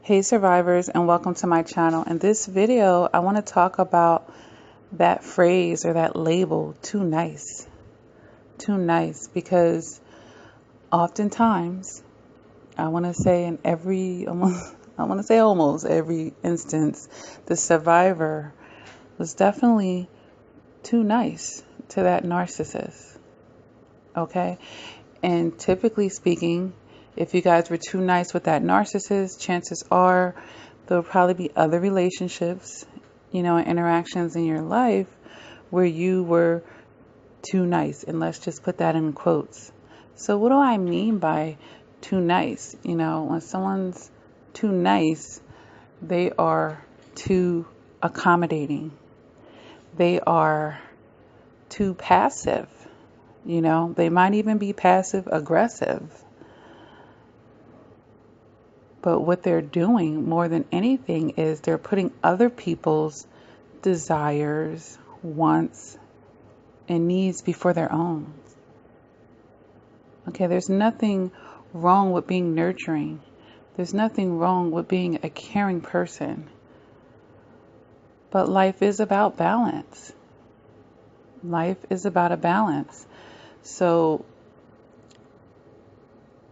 Hey survivors, and welcome to my channel. In this video, I want to talk about that phrase or that label, too nice. Too nice, because oftentimes, I want to say almost every instance, the survivor was definitely too nice to that narcissist. Okay? And typically speaking, if you guys were too nice with that narcissist, chances are there'll probably be other relationships, and interactions in your life where you were too nice. And let's just put that in quotes. So what do I mean by too nice? When someone's too nice, they are too accommodating. They are too passive. They might even be passive aggressive. But what they're doing more than anything is they're putting other people's desires, wants, and needs before their own. Okay, there's nothing wrong with being nurturing. There's nothing wrong with being a caring person. But life is about balance. Life is about a balance. So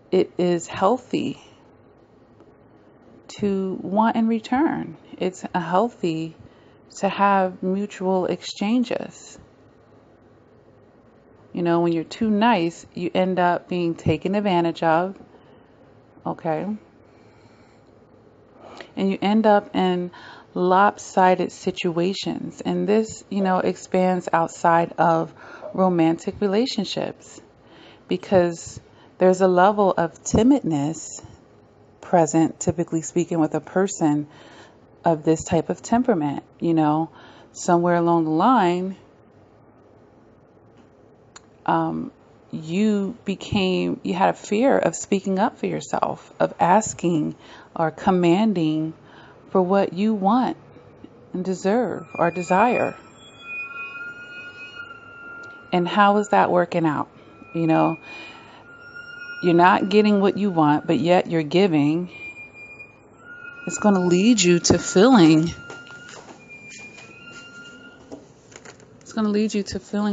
it is healthy to want in return. It's healthy to have mutual exchanges. When you're too nice, you end up being taken advantage of, okay? And you end up in lopsided situations. And this, expands outside of romantic relationships, because there's a level of timidness present, typically speaking, with a person of this type of temperament. Somewhere along the line, you had a fear of speaking up for yourself, of asking or commanding for what you want and deserve or desire. And how is that working out? You're not getting what you want, but yet you're giving. It's going to lead you to feeling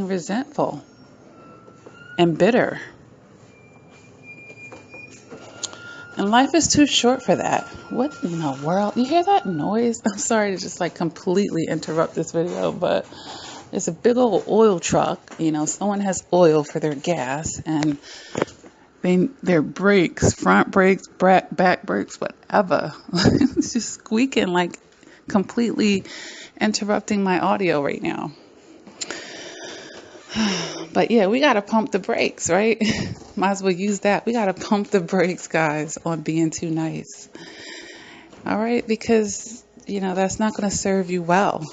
resentful and bitter. And life is too short for that. What in the world? You hear that noise? I'm sorry to just completely interrupt this video, but it's a big old oil truck. Someone has oil for their gas, and their brakes, front brakes, back brakes, whatever. It's just squeaking, completely interrupting my audio right now. But yeah, we got to pump the brakes, right? Might as well use that. We got to pump the brakes, guys, on being too nice. All right? Because, that's not going to serve you well.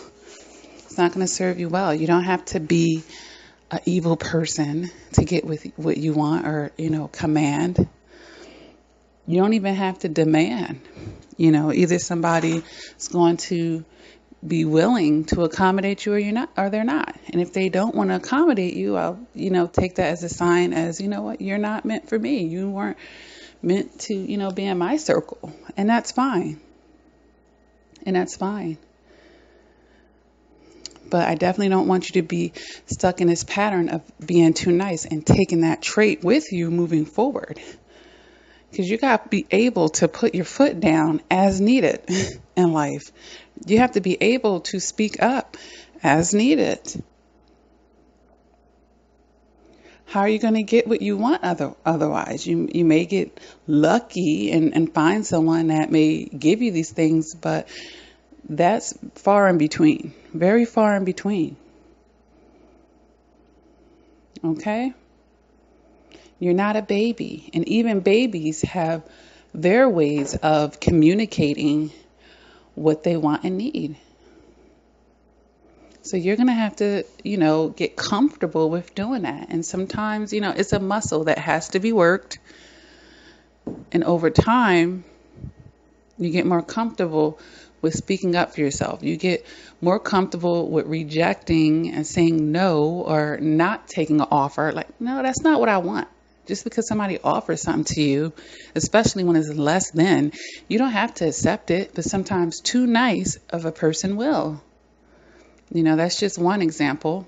It's not going to serve you well. You don't have to be an evil person to get with what you want, or, command. You don't even have to demand. Either somebody is going to be willing to accommodate you, or they're not. And if they don't want to accommodate you, I'll, take that as a sign as, what, you're not meant for me. You weren't meant to, be in my circle. And that's fine. But I definitely don't want you to be stuck in this pattern of being too nice and taking that trait with you moving forward. Because you got to be able to put your foot down as needed in life. You have to be able to speak up as needed. How are you going to get what you want otherwise? You may get lucky and find someone that may give you these things, but that's far in between. Very far in between. Okay? You're not a baby. And even babies have their ways of communicating what they want and need. So you're going to have to, get comfortable with doing that. And sometimes, it's a muscle that has to be worked. And over time, you get more comfortable with speaking up for yourself. You get more comfortable with rejecting and saying no, or not taking an offer. No, that's not what I want. Just because somebody offers something to you, especially when it's less than, you don't have to accept it, but sometimes too nice of a person will. That's just one example.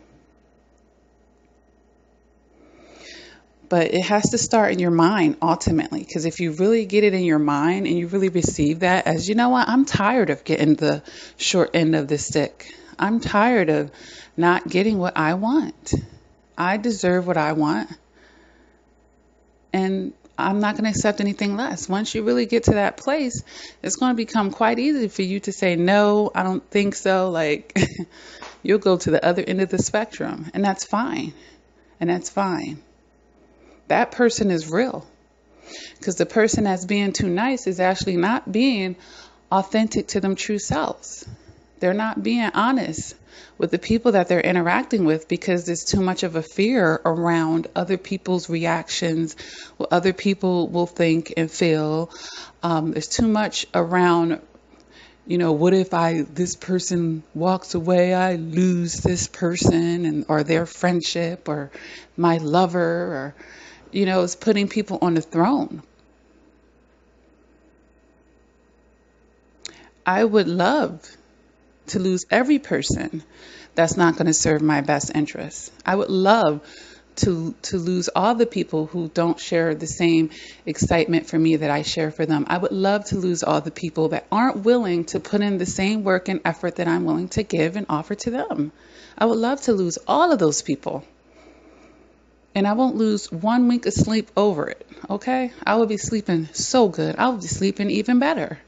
But it has to start in your mind ultimately, because if you really get it in your mind and you really receive that as, what, I'm tired of getting the short end of the stick. I'm tired of not getting what I want. I deserve what I want. And I'm not going to accept anything less. Once you really get to that place, it's going to become quite easy for you to say, no, I don't think so. Like, you'll go to the other end of the spectrum, and that's fine. And that's fine. That person is real, because the person that's being too nice is actually not being authentic to them true selves. They're not being honest with the people that they're interacting with, because there's too much of a fear around other people's reactions, what other people will think and feel. There's too much around, what if this person walks away, I lose this person or their friendship or my lover, or it's putting people on the throne. I would love to lose every person that's not going to serve my best interests. I would love to lose all the people who don't share the same excitement for me that I share for them. I would love to lose all the people that aren't willing to put in the same work and effort that I'm willing to give and offer to them. I would love to lose all of those people. And I won't lose 1 week of sleep over it, okay? I will be sleeping so good. I will be sleeping even better.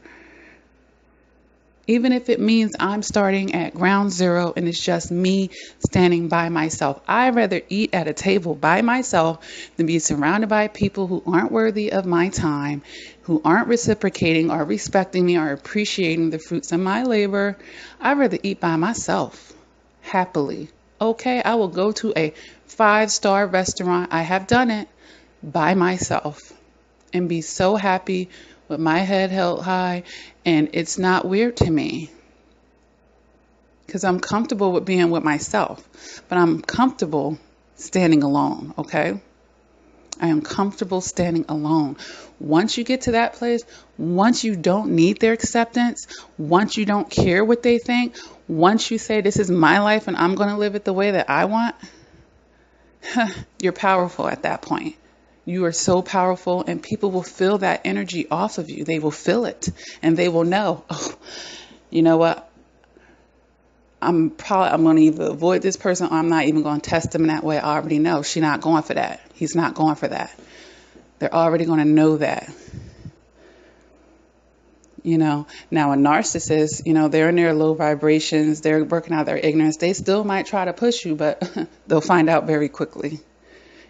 Even if it means I'm starting at ground zero and it's just me standing by myself. I'd rather eat at a table by myself than be surrounded by people who aren't worthy of my time, who aren't reciprocating or respecting me or appreciating the fruits of my labor. I'd rather eat by myself, happily. Okay, I will go to a 5-star restaurant. I have done it by myself and be so happy with my head held high, and it's not weird to me because I'm comfortable with being with myself, but I'm comfortable standing alone, okay? I am comfortable standing alone. Once you get to that place, once you don't need their acceptance, once you don't care what they think, once you say, this is my life and I'm going to live it the way that I want, you're powerful at that point. You are so powerful, and people will feel that energy off of you. They will feel it, and they will know, oh, you know what? I'm going to either avoid this person, or I'm not even going to test them in that way. I already know she's not going for that. He's not going for that. They're already going to know that. Now a narcissist, they're in their low vibrations. They're working out their ignorance. They still might try to push you, but they'll find out very quickly.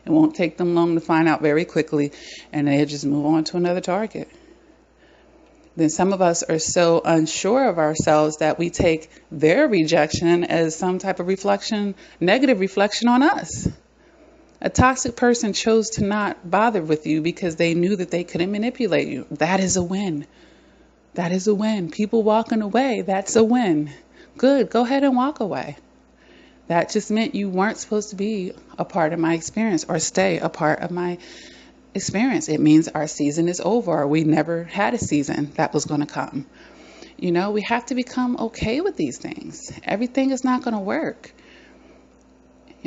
It won't take them long to find out very quickly, and they'll just move on to another target. Then some of us are so unsure of ourselves that we take their rejection as some type of reflection, negative reflection on us. A toxic person chose to not bother with you because they knew that they couldn't manipulate you. That is a win. That is a win. People walking away, that's a win. Good, go ahead and walk away. That just meant you weren't supposed to be a part of my experience or stay a part of my experience. It means our season is over, or we never had a season that was going to come. We have to become okay with these things. Everything is not going to work.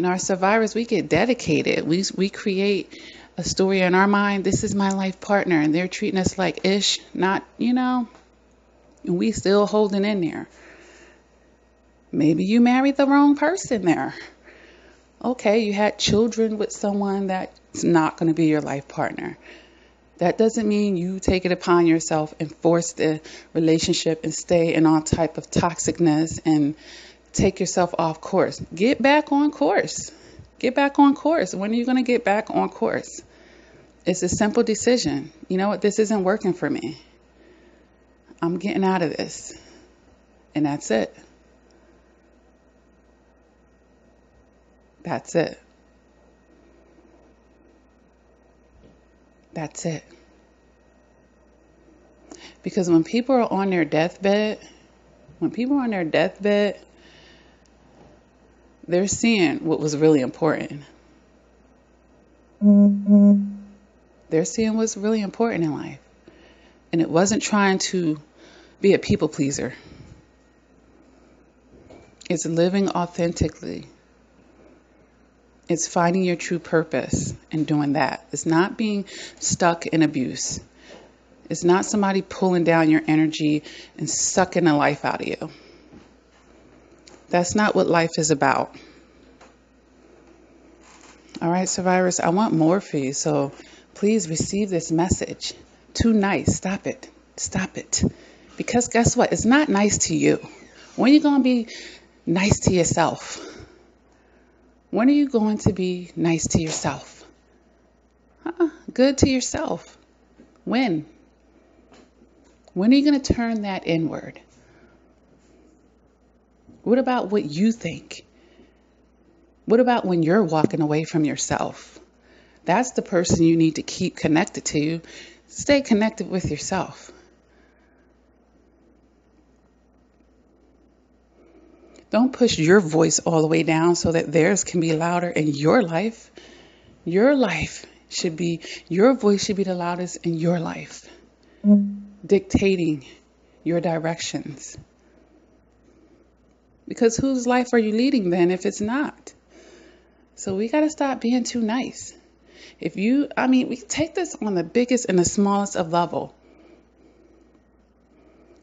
Our survivors, we get dedicated. We create a story in our mind. This is my life partner, and they're treating us like ish, not, and we still holding in there. Maybe you married the wrong person there. Okay, you had children with someone that's not going to be your life partner. That doesn't mean you take it upon yourself and force the relationship and stay in all type of toxicness and take yourself off course. Get back on course. Get back on course. When are you going to get back on course? It's a simple decision. You know what? This isn't working for me. I'm getting out of this. And that's it. That's it. That's it. Because when people are on their deathbed, they're seeing what was really important. They're seeing what's really important in life. And it wasn't trying to be a people pleaser. It's living authentically. It's finding your true purpose and doing that. It's not being stuck in abuse. It's not somebody pulling down your energy and sucking the life out of you. That's not what life is about. All right, survivors, I want more for you. So please receive this message. Too nice. Stop it. Stop it. Because guess what? It's not nice to you. When are you going to be nice to yourself? When are you going to be nice to yourself? Good to yourself. When? When are you going to turn that inward? What about what you think? What about when you're walking away from yourself? That's the person you need to keep connected to. Stay connected with yourself. Don't push your voice all the way down so that theirs can be louder in your life. Your voice should be the loudest in your life, dictating your directions. Because whose life are you leading then if it's not? So we got to stop being too nice. We take this on the biggest and the smallest of level.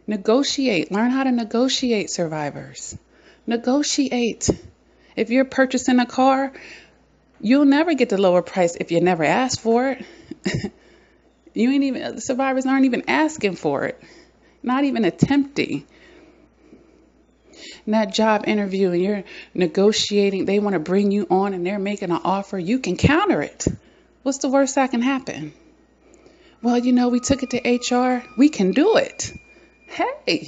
Negotiate. Learn how to negotiate, survivors. Negotiate. If you're purchasing a car, you'll never get the lower price if you never asked for it. The survivors aren't even asking for it. Not even attempting. In that job interview and you're negotiating, they want to bring you on and they're making an offer, you can counter it. What's the worst that can happen? Well, we took it to HR. We can do it. Hey.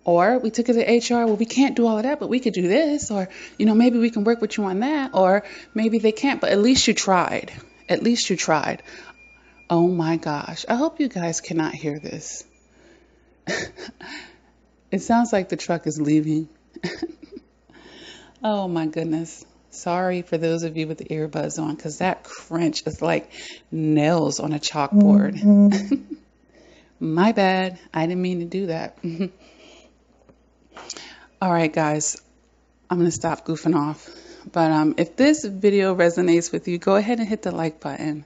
Or we took it to HR. Well, we can't do all of that, but we could do this. Or, maybe we can work with you on that. Or maybe they can't, but at least you tried. At least you tried. Oh my gosh. I hope you guys cannot hear this. It sounds like the truck is leaving. Oh my goodness. Sorry for those of you with the earbuds on, because that crunch is like nails on a chalkboard. My bad. I didn't mean to do that. All right, guys, I'm going to stop goofing off. But if this video resonates with you, go ahead and hit the like button.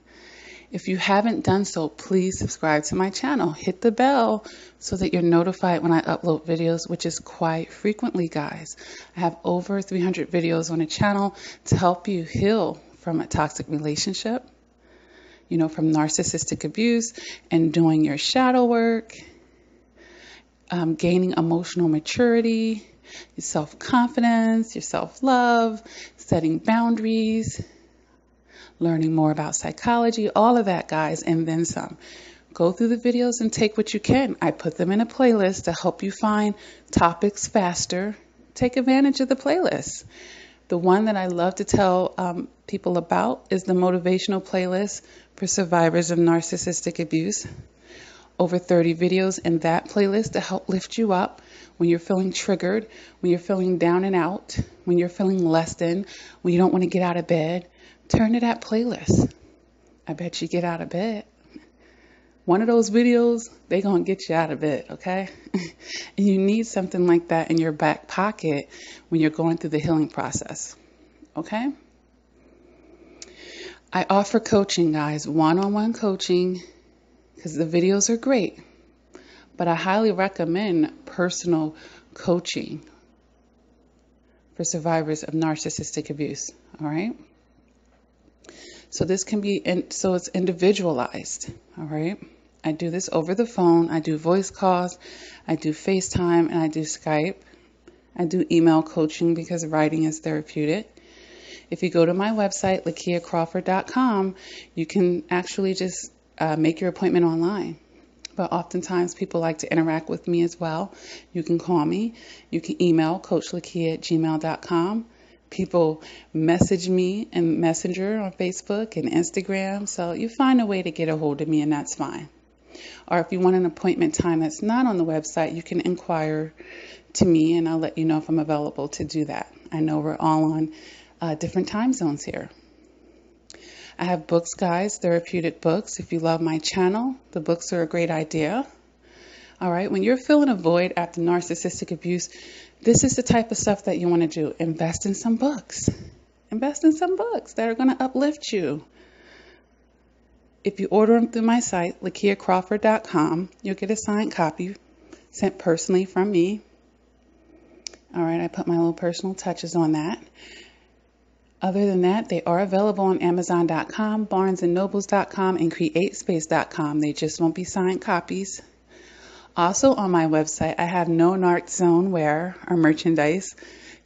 If you haven't done so, please subscribe to my channel. Hit the bell so that you're notified when I upload videos, which is quite frequently, guys. I have over 300 videos on the channel to help you heal from a toxic relationship, from narcissistic abuse, and doing your shadow work, gaining emotional maturity, your self-confidence, your self-love, setting boundaries, learning more about psychology, all of that, guys, and then some. Go through the videos and take what you can. I put them in a playlist to help you find topics faster. Take advantage of the playlist. The one that I love to tell people about is the motivational playlist for survivors of narcissistic abuse. Over 30 videos in that playlist to help lift you up when you're feeling triggered, when you're feeling down and out, when you're feeling less than, when you don't want to get out of bed. Turn to that playlist. I bet you get out of bed. One of those videos, they're going to get you out of bed, okay? And you need something like that in your back pocket when you're going through the healing process, okay? I offer coaching, guys, one-on-one coaching, because the videos are great. But I highly recommend personal coaching for survivors of narcissistic abuse, all right? So this can be, so it's individualized, all right? I do this over the phone. I do voice calls. I do FaceTime, and I do Skype. I do email coaching because writing is therapeutic. If you go to my website, LakiaCrawford.com, you can actually just make your appointment online. But oftentimes people like to interact with me as well. You can call me. You can email CoachLakia@gmail.com. People message me in Messenger on Facebook and Instagram. So you find a way to get a hold of me, and that's fine. Or if you want an appointment time that's not on the website, you can inquire to me, and I'll let you know if I'm available to do that. I know we're all on different time zones here. I have books, guys, therapeutic books. If you love my channel, the books are a great idea. All right, when you're feeling a void after narcissistic abuse, this is the type of stuff that you want to do. Invest in some books. Invest in some books that are going to uplift you. If you order them through my site, LakiaCrawford.com, you'll get a signed copy sent personally from me. All right, I put my little personal touches on that. Other than that, they are available on Amazon.com, BarnesandNobles.com, and CreateSpace.com. They just won't be signed copies. Also on my website, I have no narc zone wear or merchandise,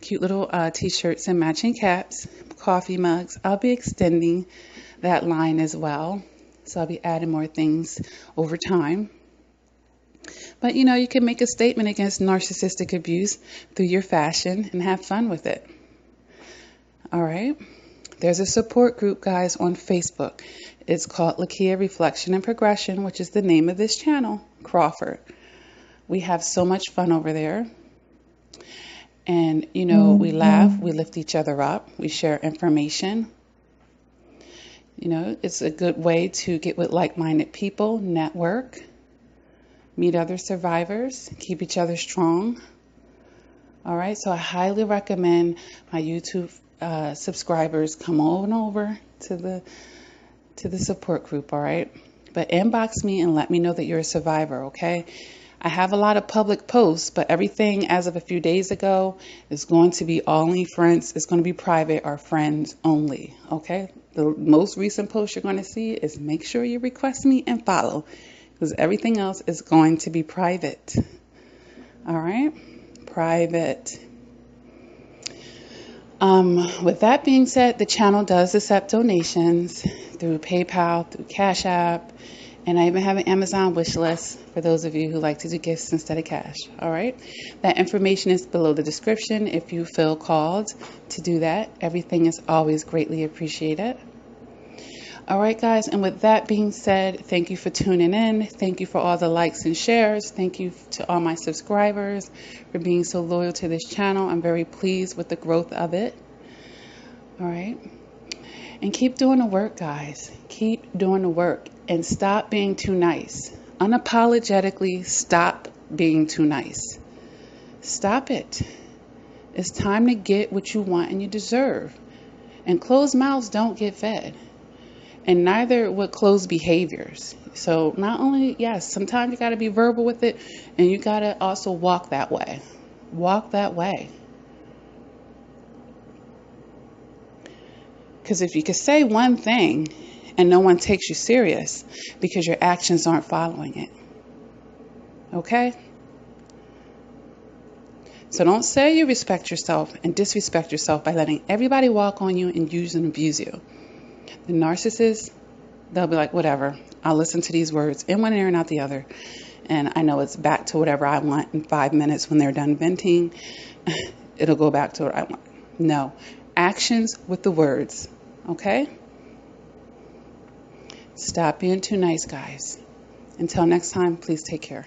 cute little t-shirts and matching caps, coffee mugs. I'll be extending that line as well. So I'll be adding more things over time. But you know, you can make a statement against narcissistic abuse through your fashion and have fun with it. All right. There's a support group, guys, on Facebook. It's called Lakia Reflection and Progression, which is the name of this channel, Crawford. We have so much fun over there. And, you know, we laugh, we lift each other up, we share information. You know, it's a good way to get with like-minded people, network, meet other survivors, keep each other strong. All right. So I highly recommend my YouTube subscribers come on over to the support group. All right. But inbox me and let me know that you're a survivor. OK. I have a lot of public posts, but everything as of a few days ago is going to be only friends. It's going to be private or friends only. OK. The most recent post you're going to see is make sure you request me and follow, because everything else is going to be private. All right. Private. With that being said, the channel does accept donations through PayPal, through Cash App, and I even have an Amazon wish list for those of you who like to do gifts instead of cash. All right. That information is below the description if you feel called to do that. Everything is always greatly appreciated. All right, guys. And with that being said, thank you for tuning in. Thank you for all the likes and shares. Thank you to all my subscribers for being so loyal to this channel. I'm very pleased with the growth of it. All right. And keep doing the work, guys. Keep doing the work and stop being too nice. Unapologetically stop being too nice. Stop it. It's time to get what you want and you deserve. And closed mouths don't get fed. And neither would closed behaviors. So not only, yes, sometimes you got to be verbal with it, and you got to also walk that way. Walk that way. Because if you could say one thing and no one takes you serious because your actions aren't following it. Okay? So don't say you respect yourself and disrespect yourself by letting everybody walk on you and use and abuse you. The narcissist, they'll be like, whatever, I'll listen to these words in one ear and out the other. And I know it's back to whatever I want in 5 minutes when they're done venting. It'll go back to what I want. No, actions with the words. Okay? Stop being too nice, guys. Until next time, please take care.